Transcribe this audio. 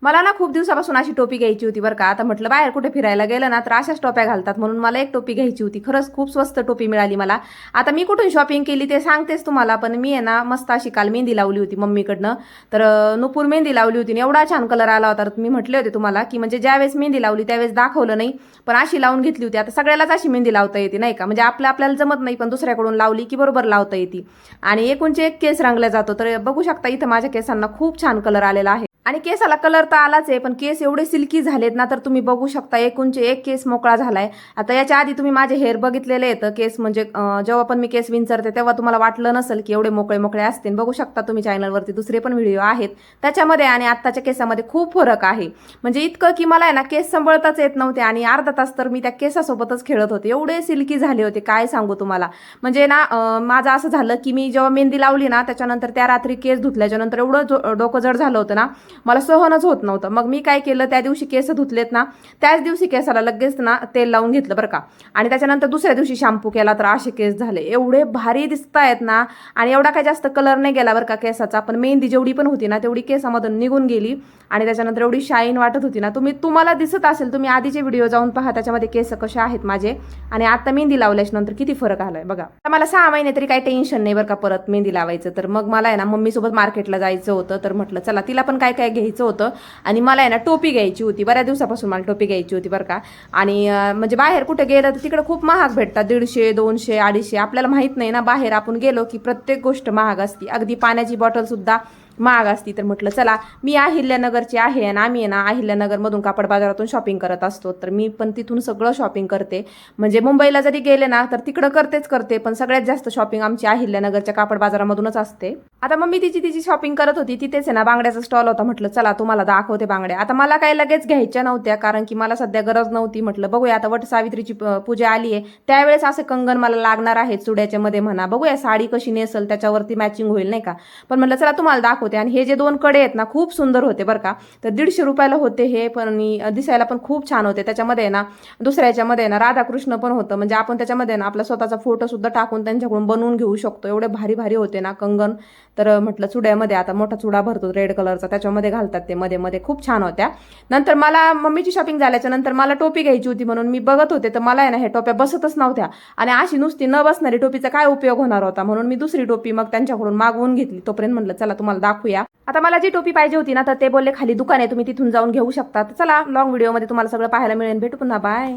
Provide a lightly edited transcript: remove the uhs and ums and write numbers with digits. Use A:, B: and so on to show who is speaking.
A: मला ना खूप दिवसापासून अशी टोपी घ्यायची होती बरं का. आता म्हटलं बाहेर कुठे फिरायला गेलं ना तर अशाच टोप्या घालतात, म्हणून मला एक टोपी घ्यायची होती. खरंच खूप स्वस्त टोपी मिळाली मला. आता मी कुठून शॉपिंग केली ते सांगतेच तुम्हाला, पण मी आहे ना मस्त अशी काल मेहंदी लावली होती मम्मीकडनं. तर नुपूर मेहंदी लावली होती, एवढा छान कलर आला होता. मी म्हटले होते तुम्हाला की म्हणजे ज्यावेळेस मेहंदी लावली त्यावेळेस दाखवलं नाही, पण अशी लावून घेतली होती. आता सगळ्यालाच अशी मेहंदी लावता येते नाही का, म्हणजे आपल्याला जमत नाही, पण दुसऱ्याकडून लावली की बरोबर लावता येते. आणि एकूणचे एक केस रंगला जातो. तर बघू शकता इथं माझ्या केसांना खूप छान कलर आलेला आहे. आणि केसाला कलर तर आलाच आहे, पण केस एवढे सिल्की झालेत ना, तर तुम्ही बघू शकता एकूणचे एक केस मोकळा झालाय. आता याच्या आधी तुम्ही माझे हेअर बघितलेले आहेत केस, म्हणजे जेव्हा पण मी केस विंचरते तेव्हा तुम्हाला वाटलं नसेल की एवढे मोकळे मोकळे असतील. बघू शकता तुम्ही चॅनलवरती दुसरे पण व्हिडिओ आहेत त्याच्यामध्ये, आणि आत्ताच्या केसामध्ये खूप फरक आहे. म्हणजे इतकं की मला आहे ना केस सांभाळताच येत नव्हते, आणि अर्धा तास तर मी त्या केसासोबतच खेळत होते, एवढे सिल्की झाले होते काय सांगू तुम्हाला. म्हणजे ना माझं असं झालं की मी जेव्हा मेहंदी लावली ना त्याच्यानंतर त्या रात्री केस धुतल्याच्या नंतर एवढं डोकं जड झालं होतं ना, मला सहनच होत नव्हतं. मग मी काय केलं, त्या दिवशी केस धुतलेत ना त्याच दिवशी केसाला लगेच ना तेल लावून घेतलं बरं का, आणि त्याच्यानंतर दुसऱ्या दिवशी शॅम्पू केला तर असे केस झाले, एवढे भारी दिसत आहेत ना. आणि एवढा काही जास्त कलर नाही गेला बरं का केसाचा, पण मेहंदी जेवढी पण होती ना तेवढी केसामधून निघून गेली, आणि त्याच्यानंतर एवढी शाईन वाटत होती ना. तुम्हाला दिसत असेल, तुम्ही आधीचे व्हिडिओ जाऊन पहा, त्याच्यामध्ये केस कसे आहेत माझे, आणि आता मेहंदी लावल्याच्या नंतर किती फरक आलाय बघा. आता मला 6 महिने तरी काही टेन्शन नाही बरं का परत मेहंदी लावायचं. तर मग मला आहे ना मम्मीसोबत मार्केटला जायचं होतं, तर म्हटलं चला तिला पण काय काय घ्यायचं होतं, आणि मला आहे ना टोपी घ्यायची होती. बऱ्याच दिवसापासून मला टोपी घ्यायची होती बरं का. आणि म्हणजे बाहेर कुठे गेलं तर तिकडे खूप महाग भेटतात, 150, 200, 250. आपल्याला माहित नाही ना, बाहेर आपण गेलो की प्रत्येक गोष्ट महाग असते, अगदी पाण्याची बॉटल सुद्धा महाग असती. तर म्हटलं चला, मी अहिल्यानगरची आहे आणि आम्ही आहे ना अहिल्यानगरमधून कापड बाजारातून शॉपिंग करत असतो, तर मी पण तिथून सगळं शॉपिंग करते. म्हणजे मुंबईला जरी गेले ना तर तिकडं करते, पण सगळ्यात जास्त शॉपिंग आमची अहिल्यानगरच्या कापड बाजारामधूनच असते. आता मम्मी तिची शॉपिंग करत होती, तिथेच आहे ना बांगड्याचा स्टॉल होता. म्हटलं चला तुम्हाला दाखवते बांगड्या. आता मला काही लगेच घ्यायच्या नव्हत्या, कारण की मला सध्या गरज नव्हती. म्हटलं बघूया, आता वट सावित्रीची पूजा आली आहे, त्यावेळेस असं कंगन मला लागणार आहे चुड्याच्या मध्ये म्हणा, बघूया साडी कशी नेसल त्याच्यावरती मॅचिंग होईल नाही का. पण म्हटलं चला तुम्हाला दाखवते. आणि हे जे 2 कडे आहेत ना खूप सुंदर होते बरं का. तर 150 रुपयाला होते हे, पण दिसायला पण खूप छान होते. त्याच्यामध्ये ना दुसऱ्याच्यामध्ये ना राधाकृष्ण पण होतं, म्हणजे आपण त्याच्यामध्ये ना आपला स्वतःचा फोटो सुद्धा टाकून त्यांच्याकडून बनवून घेऊ शकतो, एवढे भारी भारी होते ना कंगन. तर म्हटलं चुड्यामध्ये, आता मोठा चुडा भरतो रेड कलरचा, त्याच्यामध्ये घालतात ते मध्ये मध्ये, खूप छान होत्या. नंतर मला मम्मीची शॉपिंग झाल्याच्या नंतर मला टोपी घ्यायची होती, म्हणून मी बघत होते, तर मला आहे ना हे टोप्या बसतच नव्हत्या, आणि अशी नुसती न बसणारी टोपीचा काय उपयोग होणार होता, म्हणून मी दुसरी टोपी मग त्यांच्याकडून मागवून घेतली. तोपर्यंत म्हटलं चला तुम्हाला दाखवूया. आता मला जी टोपी पाहिजे होती ना तर ते बोलले खाली दुकान आहे, तुम्ही तिथून जाऊन घेऊ शकता. तर चला, लॉंग व्हिडिओमध्ये तुम्हाला सगळं पाहायला मिळेल. भेटू पुन्हा, बाय.